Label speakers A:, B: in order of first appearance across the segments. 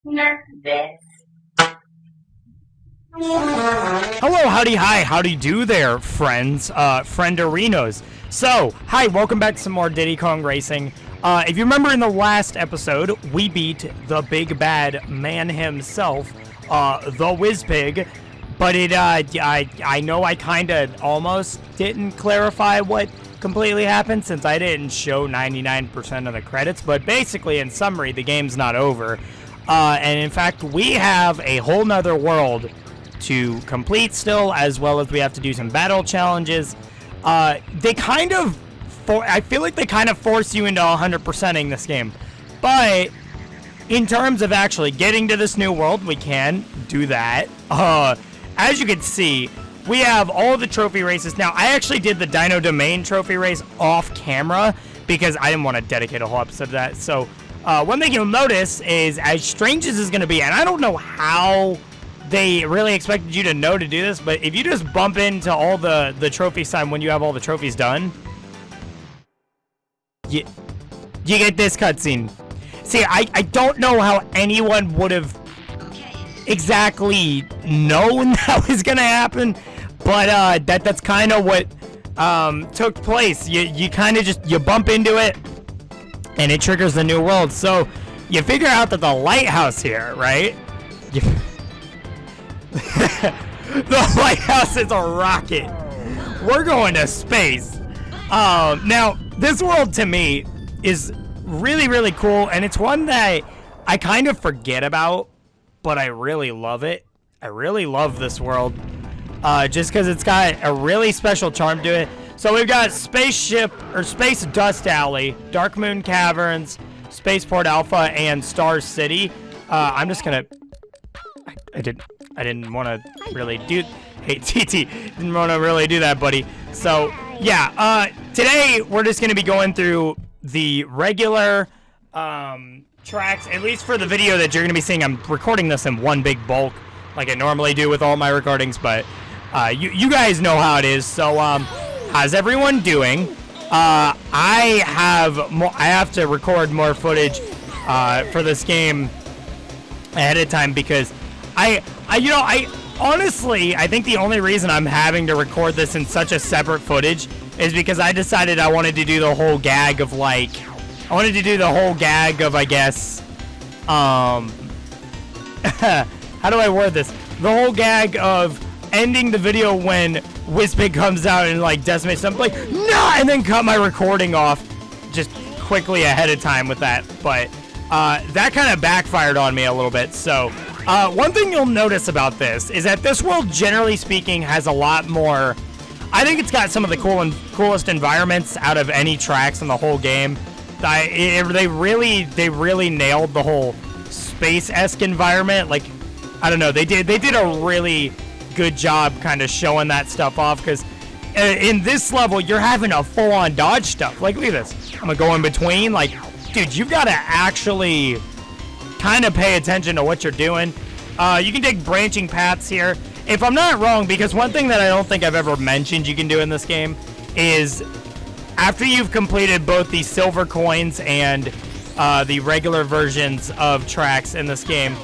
A: Nervous.
B: Hello, howdy, hi, howdy do there, friends, frienderinos. So, hi, welcome back to some more Diddy Kong Racing. If you remember in the last episode, we beat the big bad man himself, the Whizpig, but I know I kinda almost didn't clarify what completely happened since I didn't show 99% of the credits, but basically, in summary, the game's not over. And in fact, we have a whole nother world to complete still, as well as we have to do some battle challenges. They kind of, I feel like they kind of force you into 100%ing this game. But in terms of actually getting to this new world, we can do that. As you can see, we have all the trophy races. Now, I actually did the Dino Domain trophy race off camera because I didn't want to dedicate a whole episode to that. So one thing you'll notice is, as strange as this is going to be, and I don't know how they really expected you to know to do this, but if you just bump into all the trophy sign when you have all the trophies done, you get this cutscene. See, I don't know how anyone would have exactly known that was gonna happen, but that's kind of what took place. You kind of just bump into it, and it triggers the new world. So you figure out that the lighthouse here, right? The lighthouse is a rocket. We're going to space. Now, this world to me is really, really cool, and it's one that I kind of forget about, but I really love it. I really love this world, just because it's got a really special charm to it. So we've got Spaceship, or Space Dust Alley, Dark Moon Caverns, Spaceport Alpha, and Star City. I'm just gonna... I didn't want to really do... Hey, TT, didn't want to really do that, buddy. So, yeah, today we're just going to be going through the regular tracks, at least for the video that you're going to be seeing. I'm recording this in one big bulk, like I normally do with all my recordings, but you guys know how it is. So, how's everyone doing? I have to record more footage for this game ahead of time because I honestly, I think the only reason I'm having to record this in such a separate footage is because I decided I wanted to do the whole gag of, I guess, how do I word this? The whole gag of ending the video when Whizpig comes out and, decimates something, nah, and then cut my recording off just quickly ahead of time with that. But, that kind of backfired on me a little bit, so... one thing you'll notice about this is that this world, generally speaking, has a lot more... I think it's got some of the coolest environments out of any tracks in the whole game. They really nailed the whole space-esque environment. I don't know, they did a really good job kind of showing that stuff off, because in this level, you're having a full-on dodge stuff. Look at this. I'm gonna go in between. Dude, you've got to actually... kind of pay attention to what you're doing. You can take branching paths here. If I'm not wrong, because one thing that I don't think I've ever mentioned you can do in this game is after you've completed both the silver coins and the regular versions of tracks in this game,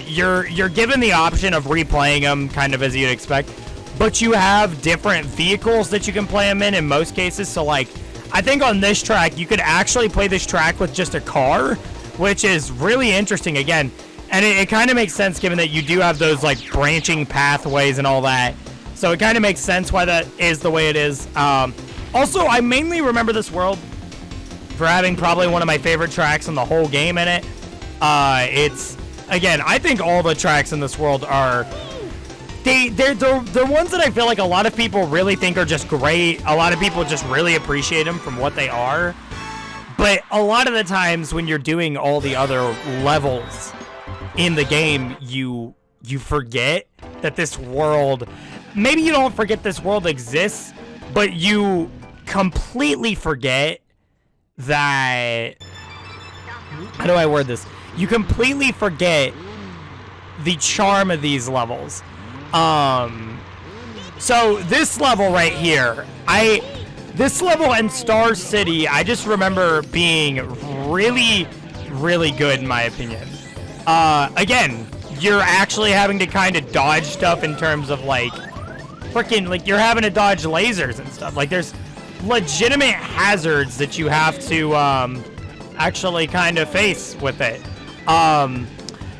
B: you're given the option of replaying them kind of as you'd expect, but you have different vehicles that you can play them in most cases. So I think on this track, you could actually play this track with just a car, which is really interesting again. And it kind of makes sense given that you do have those branching pathways and all that. So it kind of makes sense why that is the way it is. Also, I mainly remember this world for having probably one of my favorite tracks in the whole game in it. It's, again, I think all the tracks in this world are... They're ones that I feel like a lot of people really think are just great. A lot of people just really appreciate them from what they are. But a lot of the times when you're doing all the other levels in the game, you forget that this world... Maybe you don't forget this world exists, but you completely forget that... How do I word this? You completely forget the charm of these levels. So this level right here, this level and Star City, I just remember being really, really good in my opinion. again, you're actually having to kind of dodge stuff in terms of like, freaking, like you're having to dodge lasers and stuff. Like there's legitimate hazards that you have to actually kind of face with it.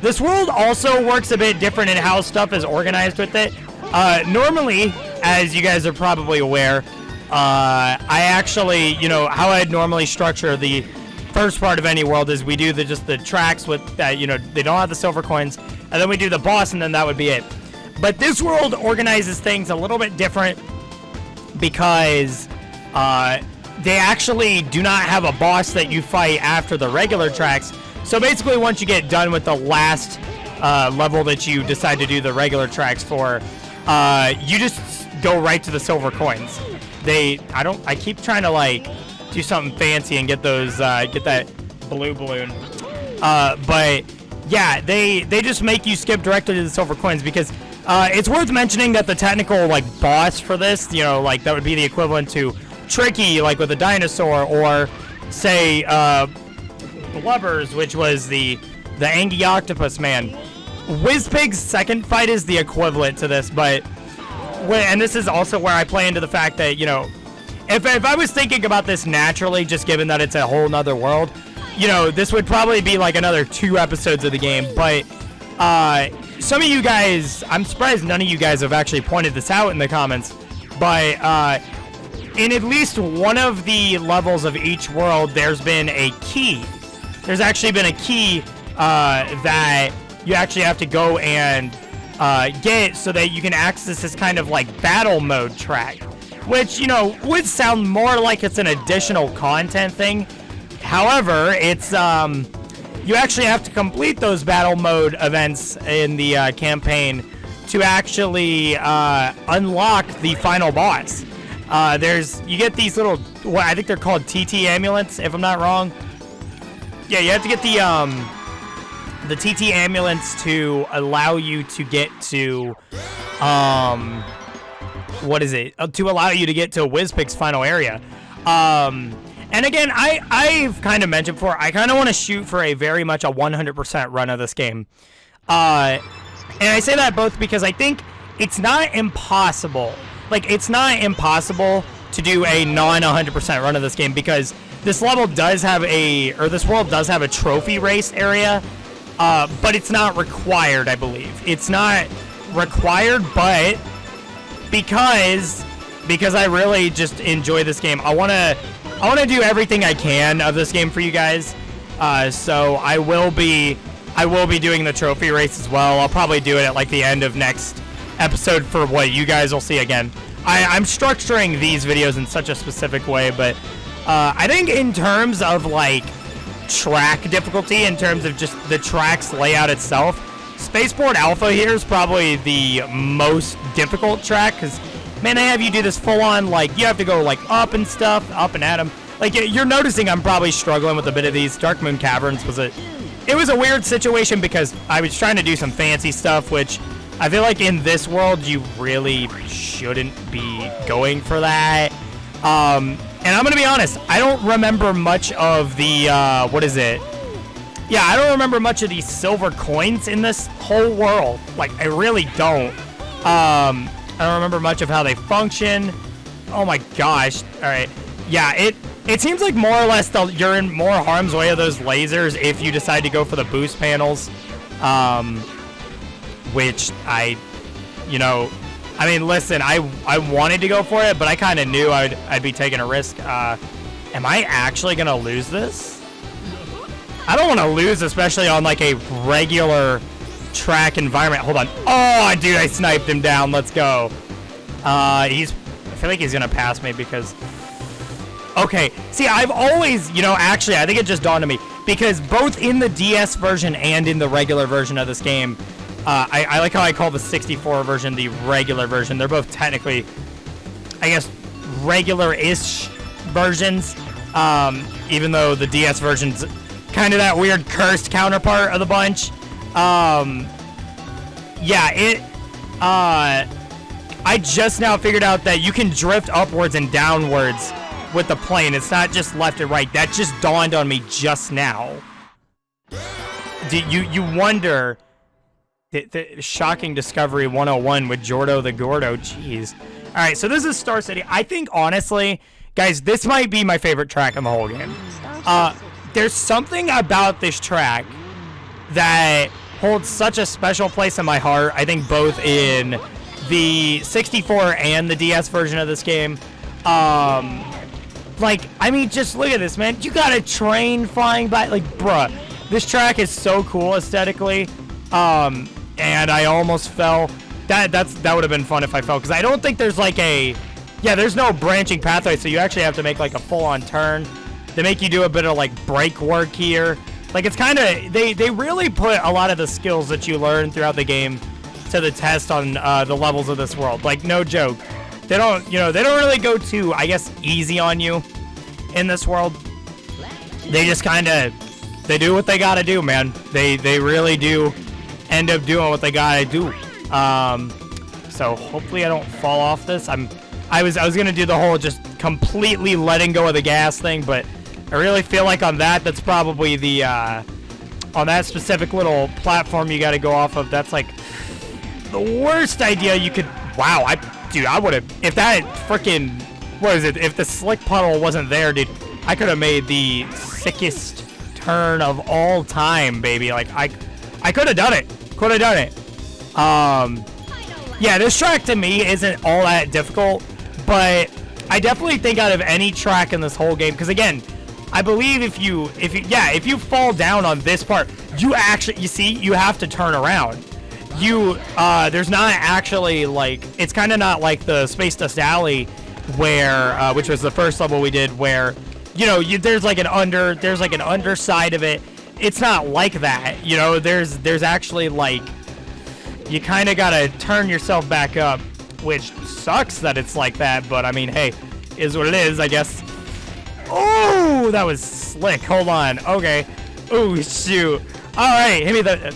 B: This world also works a bit different in how stuff is organized with it. Normally, as you guys are probably aware, I actually, you know, how I'd normally structure the first part of any world is we do just the tracks with that, you know, they don't have the silver coins, and then we do the boss, and then that would be it. But this world organizes things a little bit different because they actually do not have a boss that you fight after the regular tracks. So basically, once you get done with the last level that you decide to do the regular tracks for, you just go right to the silver coins. I keep trying to like do something fancy and get those, get that blue balloon. But yeah, they just make you skip directly to the silver coins because it's worth mentioning that the technical like boss for this, you know, like that would be the equivalent to Tricky, like with a dinosaur, or say Blubbers, which was the Angie Octopus Man. Wizpig's second fight is the equivalent to this, but and this is also where I play into the fact that, you know, if I was thinking about this naturally, just given that it's a whole nother world, you know, this would probably be like another 2 episodes of the game. But some of you guys, I'm surprised none of you guys have actually pointed this out in the comments, but in at least one of the levels of each world, there's been a key. There's actually been a key that you actually have to go and get so that you can access this kind of like battle mode track, which, you know, would sound more like it's an additional content thing. However, it's you actually have to complete those battle mode events in the campaign to actually unlock the final boss. You get these little, I think they're called TT amulets, if I'm not wrong. Yeah, you have to get the TT amulets to allow you to get to, what is it? To allow you to get to Wizpig's final area. And again, I've kind of mentioned before, I kind of want to shoot for a very much a 100% run of this game. And I say that both because I think it's not impossible. Like, it's not impossible to do a non-100% run of this game because this level does have this world does have a trophy race area, but it's not required, I believe. It's not required, but because I really just enjoy this game, I want to do everything I can of this game for you guys. So I will be doing the trophy race as well. I'll probably do it at like the end of next episode for what you guys will see again. I'm structuring these videos in such a specific way, but I think in terms of like track difficulty, in terms of just the track's layout itself, Spaceport Alpha here is probably the most difficult track because, man, they have you do this full-on, like, you have to go like up and stuff, up and at them. Like, you're noticing I'm probably struggling with a bit of these. Dark Moon Caverns was a weird situation because I was trying to do some fancy stuff, which I feel like in this world you really shouldn't be going for that. And I'm gonna be honest, I don't remember much of the what is it? Yeah, I don't remember much of these silver coins in this whole world. Like, I really don't. I don't remember much of how they function. Oh my gosh. All right. Yeah, it seems like more or less you're in more harm's way of those lasers if you decide to go for the boost panels. Which I mean, listen, I wanted to go for it, but I kind of knew I'd be taking a risk. Am I actually going to lose this? I don't want to lose, especially on like a regular track environment. Hold on. Oh, dude, I sniped him down. Let's go. I feel like he's going to pass me because... Okay. See, I've always, actually, I think it just dawned on me. Because both in the DS version and in the regular version of this game, I like how I call the 64 version the regular version. They're both technically, I guess, regular-ish versions. Even though the DS version's kind of that weird cursed counterpart of the bunch. I just now figured out that you can drift upwards and downwards with the plane. It's not just left and right. That just dawned on me just now. you wonder the shocking discovery 101 with Jordo the Gordo. Jeez. All right, so this is Star City. I think honestly, guys, this might be my favorite track in the whole game. There's something about this track that holds such a special place in my heart. I think both in the 64 and the DS version of this game. Like, I mean, just look at this, man. You got a train flying by. Like, bruh, this track is so cool aesthetically. And I almost fell. That would have been fun if I fell, because I don't think there's like there's no branching pathway, so you actually have to make like a full-on turn. They make you do a bit of like brake work here. Like, it's kind of, they really put a lot of the skills that you learn throughout the game to the test on the levels of this world. Like, no joke. They don't really go too, I guess, easy on you in this world. They just kind of, they do what they gotta do, man. They really do end up doing what they gotta do. So hopefully I don't fall off this. I was gonna do the whole just completely letting go of the gas thing, but I really feel like on that's probably the on that specific little platform you got to go off of. That's like the worst idea you could. Wow, I would have, if that freaking, what is it? If the slick puddle wasn't there, dude, I could have made the sickest turn of all time, baby. Like I could have done it. Could have done it. Yeah, this track to me isn't all that difficult, but I definitely think out of any track in this whole game, because again, I believe if you fall down on this part, you have to turn around. There's not actually, like, it's kind of not like the Space Dust Alley where, which was the first level we did, where, there's like an underside of it. It's not like that, there's actually like, you kind of gotta turn yourself back up, which sucks that it's like that, but I mean, hey, is what it is, I guess. Oh, that was slick. Hold on. Okay. Oh, shoot. All right. Hit me the...